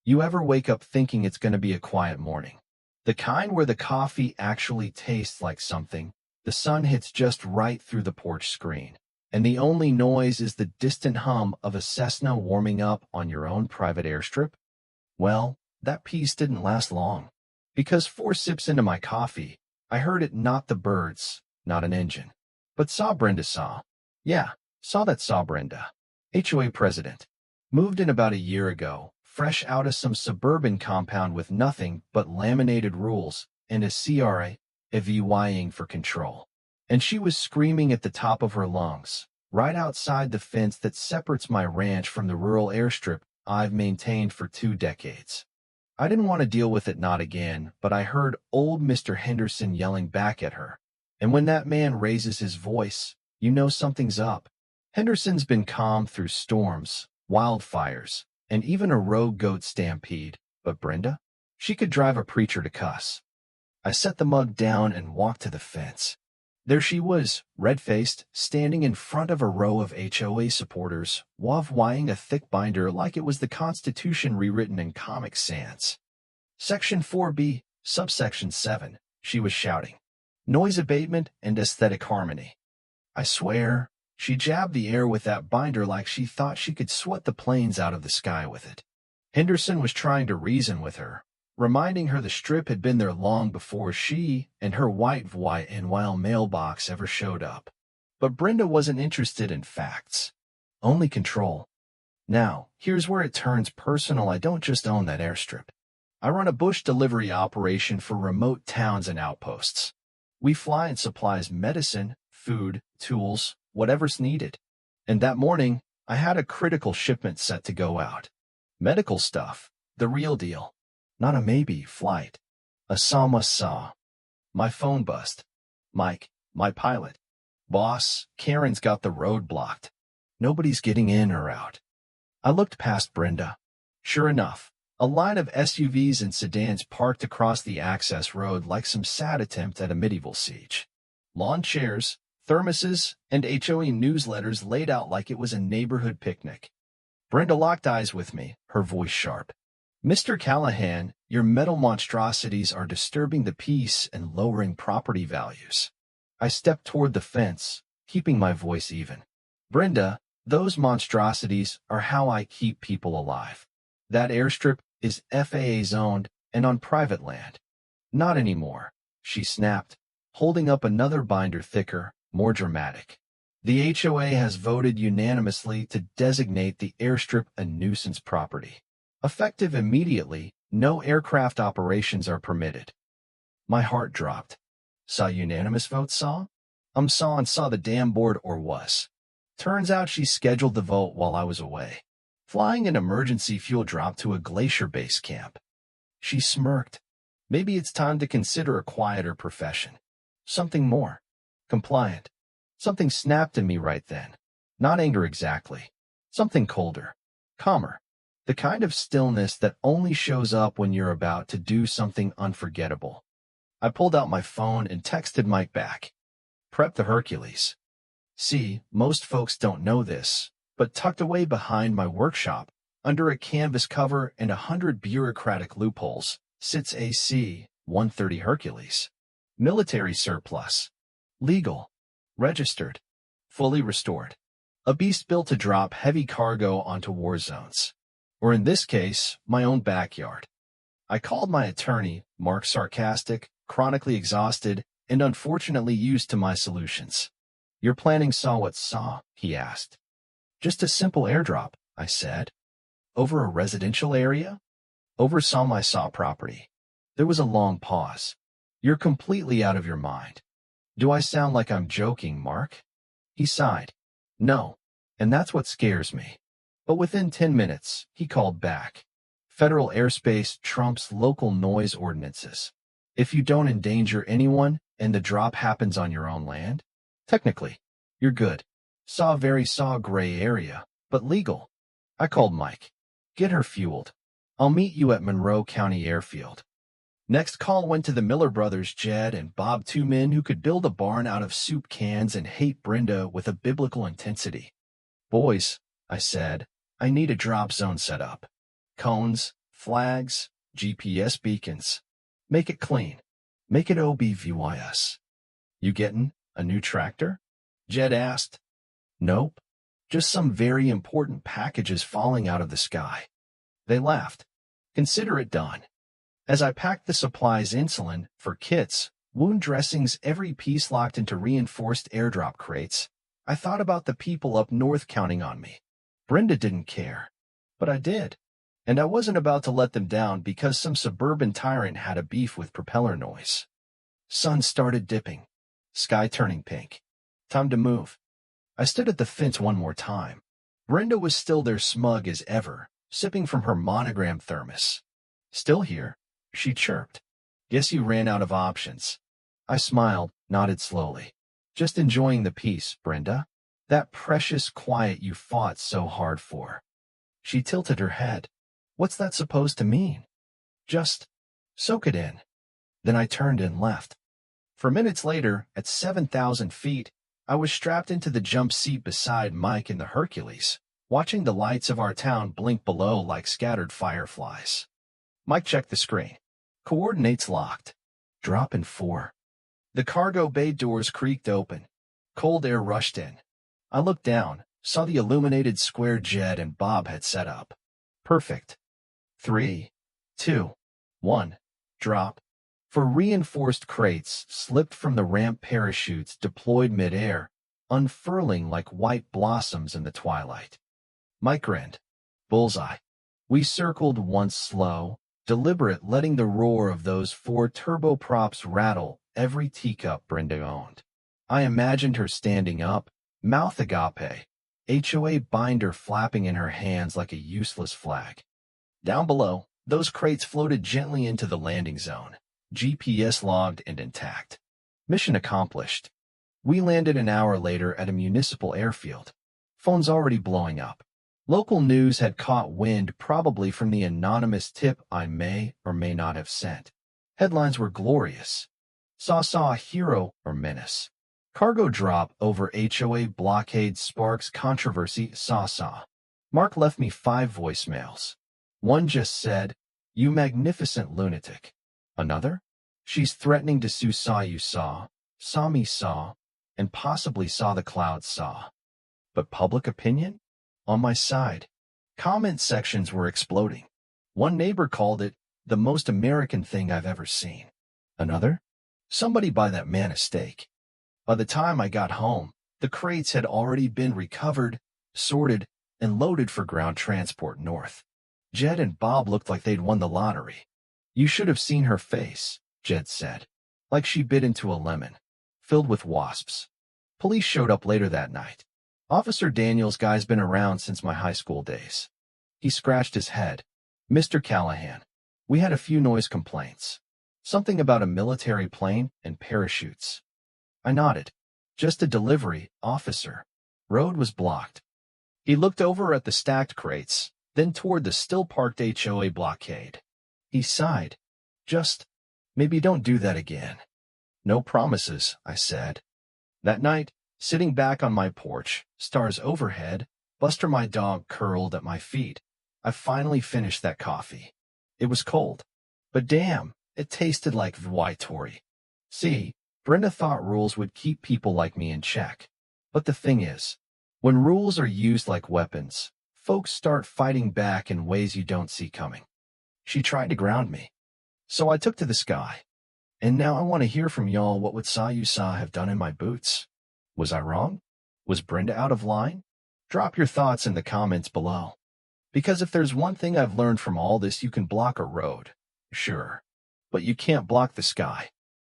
You ever wake up thinking it's going to be a quiet morning? The kind where the coffee actually tastes like something, the sun hits just right through the porch screen, and the only noise is the distant hum of a Cessna warming up on your own private airstrip? Well, that peace didn't last long. Because 4 sips into my coffee, I heard it not the birds, not an engine. But saw Brenda saw. Yeah, saw Brenda. HOA president. Moved in about a year ago, fresh out of some suburban compound with nothing but laminated rules and a CRA, a VYing for control. And she was screaming at the top of her lungs, right outside the fence that separates my ranch from the rural airstrip I've maintained for 2 decades. I didn't want to deal with it not again, but I heard old Mr. Henderson yelling back at her. And when that man raises his voice, you know something's up. Henderson's been calm through storms, wildfires, and even a rogue goat stampede, but Brenda? She could drive a preacher to cuss. I set the mug down and walked to the fence. There she was, red-faced, standing in front of a row of HOA supporters, wav-wying a thick binder like it was the Constitution rewritten in Comic Sans. Section 4B, subsection 7, she was shouting. Noise abatement and aesthetic harmony. I swear, she jabbed the air with that binder like she thought she could sweat the planes out of the sky with it. Henderson was trying to reason with her, reminding her the strip had been there long before she and her white VYNYL mailbox ever showed up. But Brenda wasn't interested in facts, only control. Now, here's where it turns personal. I don't just own that airstrip. I run a bush delivery operation for remote towns and outposts. We fly and supplies medicine, food, tools, whatever's needed. And that morning, I had a critical shipment set to go out. Medical stuff, the real deal. Not a maybe flight. A saw must saw. My phone bust. Mike, my pilot. Boss, Karen's got the road blocked. Nobody's getting in or out. I looked past Brenda. Sure enough, a line of SUVs and sedans parked across the access road like some sad attempt at a medieval siege. Lawn chairs, thermoses, and HOA newsletters laid out like it was a neighborhood picnic. Brenda locked eyes with me, her voice sharp. Mr. Callahan, your metal monstrosities are disturbing the peace and lowering property values. I stepped toward the fence, keeping my voice even. Brenda, those monstrosities are how I keep people alive. That airstrip is FAA zoned and on private land. Not anymore, she snapped, holding up another binder thicker, more dramatic. The HOA has voted unanimously to designate the airstrip a nuisance property. Effective immediately, no aircraft operations are permitted. My heart dropped. Saw unanimous vote saw? Saw the damn board or was. Turns out she scheduled the vote while I was away. Flying an emergency fuel drop to a glacier base camp. She smirked. Maybe it's time to consider a quieter profession. Something more compliant. Something snapped in me right then. Not anger exactly. Something colder. Calmer. The kind of stillness that only shows up when you're about to do something unforgettable. I pulled out my phone and texted Mike back. Prep the Hercules. See, most folks don't know this, but tucked away behind my workshop, under a canvas cover and 100 bureaucratic loopholes, sits a C-130 Hercules. Military surplus. Legal. Registered. Fully restored. A beast built to drop heavy cargo onto war zones. Or in this case, my own backyard. I called my attorney, Mark, sarcastic, chronically exhausted, and unfortunately used to my solutions. Your planning saw what saw, he asked. Just a simple airdrop, I said. Over a residential area? Oversaw my saw property. There was a long pause. You're completely out of your mind. Do I sound like I'm joking, Mark? He sighed. No, and that's what scares me. But within 10 minutes, he called back. Federal airspace trumps local noise ordinances. If you don't endanger anyone and the drop happens on your own land, technically, you're good. Saw gray area, but legal. I called Mike. Get her fueled. I'll meet you at Monroe County Airfield. Next call went to the Miller brothers, Jed and Bob, 2 men who could build a barn out of soup cans and hate Brenda with a biblical intensity. Boys, I said, I need a drop zone set up. Cones, flags, GPS beacons. Make it clean. Make it obvious. You gettin' a new tractor? Jed asked. Nope. Just some very important packages falling out of the sky. They laughed. Consider it done. As I packed the supplies, insulin for kits, wound dressings, every piece locked into reinforced airdrop crates, I thought about the people up north counting on me. Brenda didn't care. But I did. And I wasn't about to let them down because some suburban tyrant had a beef with propeller noise. Sun started dipping. Sky turning pink. Time to move. I stood at the fence one more time. Brenda was still there, smug as ever, sipping from her monogram thermos. Still here, she chirped. Guess you ran out of options. I smiled, nodded slowly. Just enjoying the peace, Brenda. That precious quiet you fought so hard for. She tilted her head. What's that supposed to mean? Just soak it in. Then I turned and left. For minutes later, at 7,000 feet, I was strapped into the jump seat beside Mike in the Hercules, watching the lights of our town blink below like scattered fireflies. Mike checked the screen. Coordinates locked. Drop in 4. The cargo bay doors creaked open. Cold air rushed in. I looked down, saw the illuminated square Jed and Bob had set up. Perfect. 3, 2, 1. Drop. For reinforced crates slipped from the ramp, parachutes deployed mid-air, unfurling like white blossoms in the twilight. Mike grinned. Bullseye. We circled once, slow, deliberate, letting the roar of those 4 turboprops rattle every teacup Brenda owned. I imagined her standing up, mouth agape, HOA binder flapping in her hands like a useless flag. Down below, those crates floated gently into the landing zone, GPS logged and intact. Mission accomplished. We landed an hour later at a municipal airfield. Phones already blowing up. Local news had caught wind, probably from the anonymous tip I may or may not have sent. Headlines were glorious. Saw a hero or menace. Cargo drop over HOA blockade sparks controversy. Saw. Mark left me 5 voicemails. One just said, "You magnificent lunatic." Another? "She's threatening to sue. Saw you saw me saw, and possibly saw the clouds saw." But public opinion? On my side. Comment sections were exploding. One neighbor called it the most American thing I've ever seen. Another? Somebody buy that man a steak. By the time I got home, the crates had already been recovered, sorted, and loaded for ground transport north. Jed and Bob looked like they'd won the lottery. You should have seen her face, Jed said. Like she bit into a lemon, filled with wasps. Police showed up later that night. Officer Daniels' guy's been around since my high school days. He scratched his head. Mr. Callahan, we had a few noise complaints. Something about a military plane and parachutes. I nodded. Just a delivery, officer. Road was blocked. He looked over at the stacked crates, then toward the still-parked HOA blockade. He sighed. Just, maybe don't do that again. No promises, I said. That night, sitting back on my porch, stars overhead, Buster my dog curled at my feet, I finally finished that coffee. It was cold. But damn, it tasted like Vitori. See, Brenda thought rules would keep people like me in check. But the thing is, when rules are used like weapons, folks start fighting back in ways you don't see coming. She tried to ground me. So I took to the sky. And now I want to hear from y'all. What would you have done in my boots? Was I wrong? Was Brenda out of line? Drop your thoughts in the comments below. Because if there's one thing I've learned from all this, you can block a road, sure, but you can't block the sky.